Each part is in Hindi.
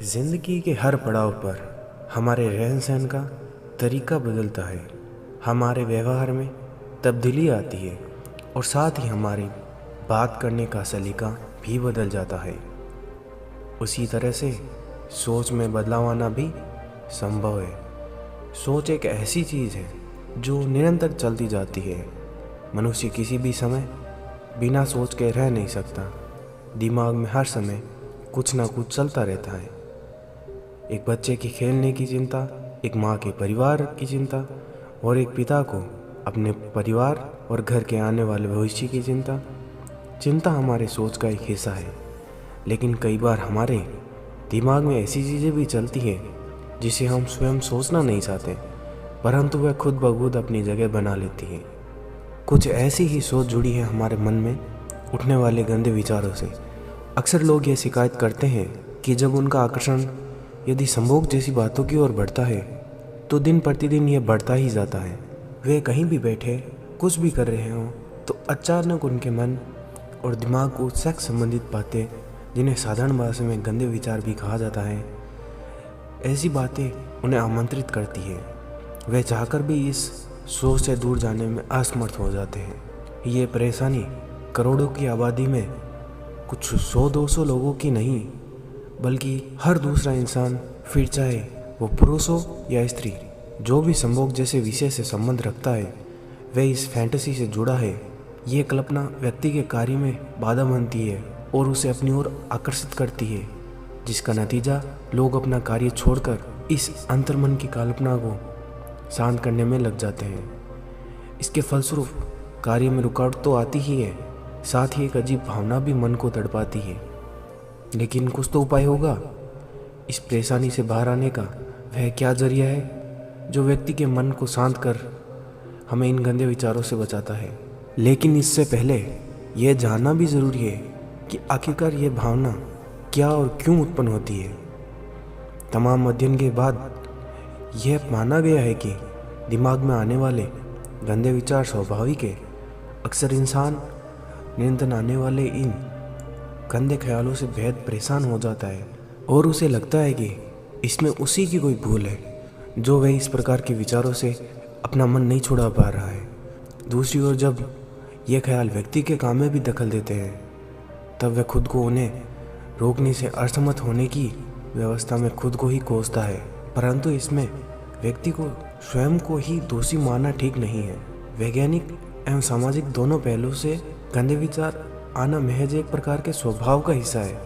ज़िंदगी के हर पड़ाव पर हमारे रहन सहन का तरीका बदलता है, हमारे व्यवहार में तब्दीली आती है और साथ ही हमारी बात करने का सलीका भी बदल जाता है। उसी तरह से सोच में बदलाव आना भी संभव है। सोच एक ऐसी चीज़ है जो निरंतर चलती जाती है। मनुष्य किसी भी समय बिना सोच के रह नहीं सकता। दिमाग में हर समय कुछ ना कुछ चलता रहता है। एक बच्चे के खेलने की चिंता, एक माँ के परिवार की चिंता और एक पिता को अपने परिवार और घर के आने वाले भविष्य की चिंता हमारे सोच का एक हिस्सा है। लेकिन कई बार हमारे दिमाग में ऐसी चीज़ें भी चलती हैं जिसे हम स्वयं सोचना नहीं चाहते, परंतु वह खुद ब खुद अपनी जगह बना लेती है। कुछ ऐसी ही सोच जुड़ी है हमारे मन में उठने वाले गंदे विचारों से। अक्सर लोग ये शिकायत करते हैं कि जब उनका आकर्षण यदि संभोग जैसी बातों की ओर बढ़ता है तो दिन प्रतिदिन ये बढ़ता ही जाता है। वे कहीं भी बैठे कुछ भी कर रहे हों तो अचानक उनके मन और दिमाग को सेक्स संबंधित बातें, जिन्हें साधारण भाषा में गंदे विचार भी कहा जाता है, ऐसी बातें उन्हें आमंत्रित करती है। वे चाहकर भी इस सोच से दूर जाने में असमर्थ हो जाते हैं। ये परेशानी करोड़ों की आबादी में कुछ 100-200 लोगों की नहीं, बल्कि हर दूसरा इंसान, फिर चाहे वो पुरुष हो या स्त्री, जो भी संभोग जैसे विषय से संबंध रखता है, वह इस फैंटेसी से जुड़ा है। ये कल्पना व्यक्ति के कार्य में बाधा बनती है और उसे अपनी ओर आकर्षित करती है, जिसका नतीजा लोग अपना कार्य छोड़कर इस अंतर्मन की कल्पना को शांत करने में लग जाते हैं। इसके फलस्वरूप कार्य में रुकावट तो आती ही है, साथ ही एक अजीब भावना भी मन को तड़पाती है। लेकिन कुछ तो उपाय होगा इस परेशानी से बाहर आने का। वह क्या जरिया है जो व्यक्ति के मन को शांत कर हमें इन गंदे विचारों से बचाता है। लेकिन इससे पहले यह जानना भी ज़रूरी है कि आखिरकार यह भावना क्या और क्यों उत्पन्न होती है। तमाम अध्ययन के बाद यह माना गया है कि दिमाग में आने वाले गंदे विचार स्वाभाविक है। अक्सर इंसान निरंतर आने वाले इन गंदे ख्यालों से बेहद परेशान हो जाता है और उसे लगता है कि इसमें उसी की कोई भूल है जो वह इस प्रकार के विचारों से अपना मन नहीं छुड़ा पा रहा है। दूसरी ओर जब ये ख्याल व्यक्ति के काम में भी दखल देते हैं, तब वह खुद को उन्हें रोकने से असमर्थ होने की व्यवस्था में खुद को ही कोसता है। परंतु इसमें व्यक्ति को स्वयं को ही दोषी मानना ठीक नहीं है। वैज्ञानिक एवं सामाजिक दोनों पहलुओं से गंदे विचार आना महज एक प्रकार के स्वभाव का हिस्सा है।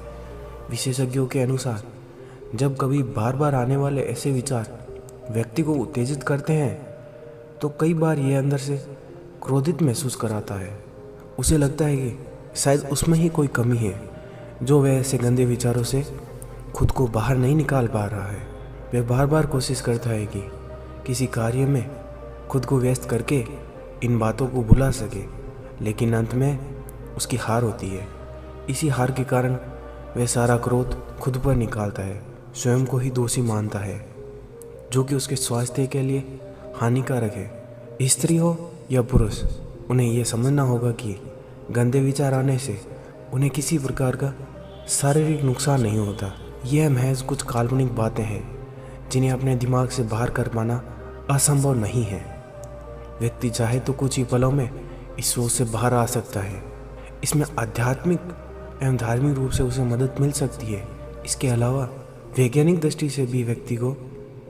विशेषज्ञों के अनुसार जब कभी बार बार आने वाले ऐसे विचार व्यक्ति को उत्तेजित करते हैं तो कई बार यह अंदर से क्रोधित महसूस कराता है। उसे लगता है कि शायद उसमें ही कोई कमी है जो वह ऐसे गंदे विचारों से खुद को बाहर नहीं निकाल पा रहा है। वह बार बार कोशिश करता है कि किसी कार्य में खुद को व्यस्त करके इन बातों को भुला सके, लेकिन अंत में उसकी हार होती है। इसी हार के कारण वह सारा क्रोध खुद पर निकालता है, स्वयं को ही दोषी मानता है, जो कि उसके स्वास्थ्य के लिए हानिकारक है। स्त्री हो या पुरुष, उन्हें यह समझना होगा कि गंदे विचार आने से उन्हें किसी प्रकार का शारीरिक नुकसान नहीं होता। यह महज कुछ काल्पनिक बातें हैं जिन्हें अपने दिमाग से बाहर कर पाना असंभव नहीं है। व्यक्ति चाहे तो कुछ ही पलों में इस सोच से बाहर आ सकता है। इसमें आध्यात्मिक एवं धार्मिक रूप से उसे मदद मिल सकती है। इसके अलावा वैज्ञानिक दृष्टि से भी व्यक्ति को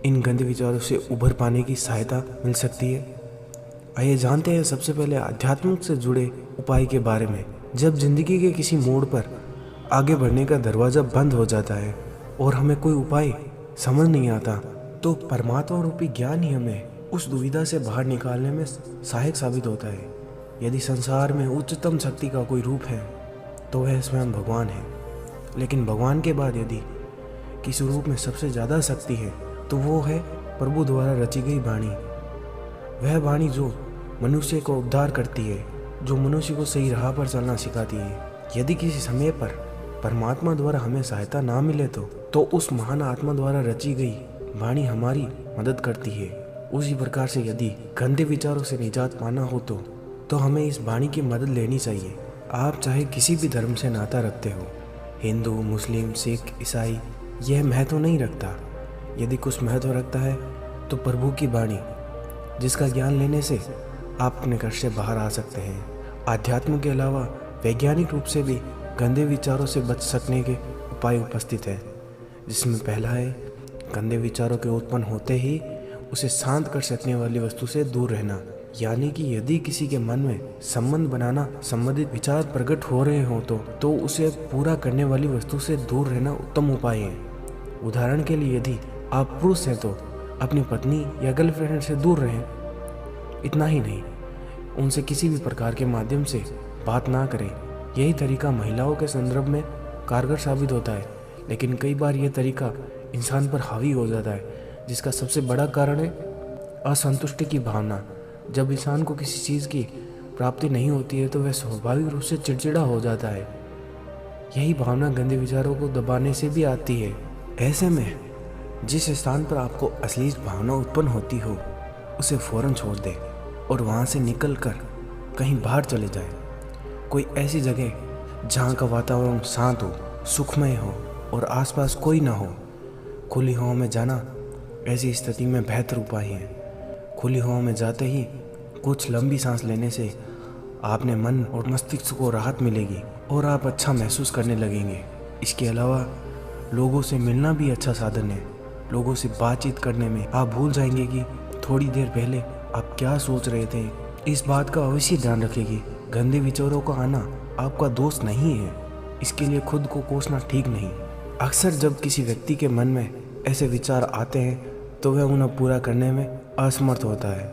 इन गंदे विचारों से उभर पाने की सहायता मिल सकती है। आइए जानते हैं सबसे पहले आध्यात्मिक से जुड़े उपाय के बारे में। जब जिंदगी के किसी मोड़ पर आगे बढ़ने का दरवाज़ा बंद हो जाता है और हमें कोई उपाय समझ नहीं आता, तो परमात्मा रूपी ज्ञान ही हमें उस दुविधा से बाहर निकालने में सहायक साबित होता है। यदि संसार में उच्चतम शक्ति का कोई रूप है तो वह स्वयं भगवान है। लेकिन भगवान के बाद यदि किसी रूप में सबसे ज़्यादा शक्ति है तो वो है प्रभु द्वारा रची गई वाणी। वह वाणी जो मनुष्य को उद्धार करती है, जो मनुष्य को सही राह पर चलना सिखाती है। यदि किसी समय पर परमात्मा द्वारा हमें सहायता ना मिले तो उस महान आत्मा द्वारा रची गई वाणी हमारी मदद करती है। उसी प्रकार से यदि गंदे विचारों से निजात पाना हो तो हमें इस वाणी की मदद लेनी चाहिए। आप चाहे किसी भी धर्म से नाता रखते हो, हिंदू, मुस्लिम, सिख, ईसाई यह महत्व नहीं रखता। यदि कुछ महत्व रखता है तो प्रभु की वाणी, जिसका ज्ञान लेने से आप अपने घर से बाहर आ सकते हैं। आध्यात्म के अलावा वैज्ञानिक रूप से भी गंदे विचारों से बच सकने के उपाय उपस्थित हैं, जिसमें पहला है गंदे विचारों के उत्पन्न होते ही उसे शांत कर सकने वाली वस्तु से दूर रहना। यानी कि यदि किसी के मन में संबंध बनाना संबंधित विचार प्रकट हो रहे हों तो उसे पूरा करने वाली वस्तु से दूर रहना उत्तम उपाय है। उदाहरण के लिए, यदि आप पुरुष हैं तो अपनी पत्नी या गर्लफ्रेंड से दूर रहें। इतना ही नहीं, उनसे किसी भी प्रकार के माध्यम से बात ना करें। यही तरीका महिलाओं के संदर्भ में कारगर साबित होता है, लेकिन कई बार यह तरीका इंसान पर हावी हो जाता है, जिसका सबसे बड़ा कारण है असंतुष्टि की भावना। जब इंसान को किसी चीज़ की प्राप्ति नहीं होती है तो वह स्वाभाविक रूप से चिड़चिड़ा हो जाता है। यही भावना गंदे विचारों को दबाने से भी आती है। ऐसे में जिस स्थान पर आपको अश्लील भावना उत्पन्न होती हो उसे फौरन छोड़ दें और वहाँ से निकलकर कहीं बाहर चले जाएं। कोई ऐसी जगह जहाँ का वातावरण शांत हो, सुखमय हो और आसपास कोई ना हो। खुली हवा में जाना ऐसी स्थिति में बेहतर उपाय है। खुली हवा में जाते ही कुछ लंबी सांस लेने से आपने मन और मस्तिष्क को राहत मिलेगी और आप अच्छा महसूस करने लगेंगे। इसके अलावा लोगों से मिलना भी अच्छा साधन है। लोगों से बातचीत करने में आप भूल जाएंगे कि थोड़ी देर पहले आप क्या सोच रहे थे। इस बात का अवश्य ध्यान रखें कि गंदे विचारों का आना आपका दोष नहीं है। इसके लिए खुद को कोसना ठीक नहीं। अक्सर जब किसी व्यक्ति के मन में ऐसे विचार आते हैं तो वह उन्हें पूरा करने में असमर्थ होता है,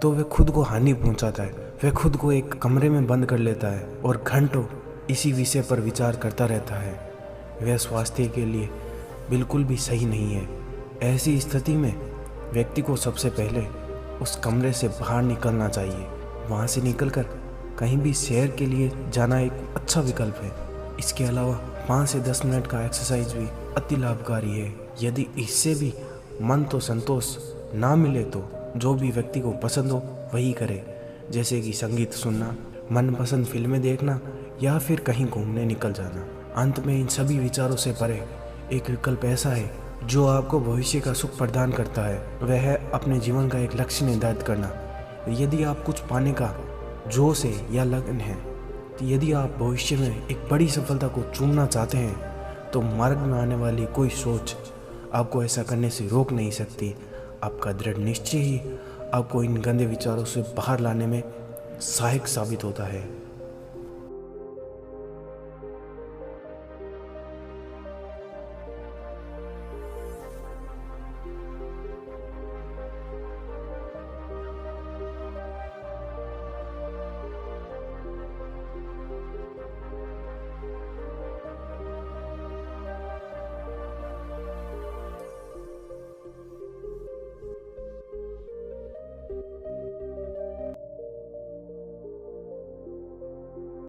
तो वह खुद को हानि पहुंचाता है। वह खुद को एक कमरे में बंद कर लेता है और घंटों इसी विषय पर विचार करता रहता है। वह स्वास्थ्य के लिए बिल्कुल भी सही नहीं है। ऐसी स्थिति में व्यक्ति को सबसे पहले उस कमरे से बाहर निकलना चाहिए। वहाँ से निकलकर कहीं भी सैर के लिए जाना एक अच्छा विकल्प है। इसके अलावा 5 से 10 मिनट का एक्सरसाइज भी अति लाभकारी है। यदि इससे भी मन तो संतोष ना मिले तो जो भी व्यक्ति को पसंद हो वही करे, जैसे कि संगीत सुनना, मनपसंद फिल्में देखना या फिर कहीं घूमने निकल जाना। अंत में इन सभी विचारों से परे एक विकल्प ऐसा है जो आपको भविष्य का सुख प्रदान करता है। वह है अपने जीवन का एक लक्ष्य निर्धारित करना। यदि आप कुछ पाने का जोश है या लगन है, तो यदि आप भविष्य में एक बड़ी सफलता को चूमना चाहते हैं तो मार्ग में आने वाली कोई सोच आपको ऐसा करने से रोक नहीं सकती। आपका दृढ़ निश्चय ही आपको इन गंदे विचारों से बाहर लाने में सहायक साबित होता है।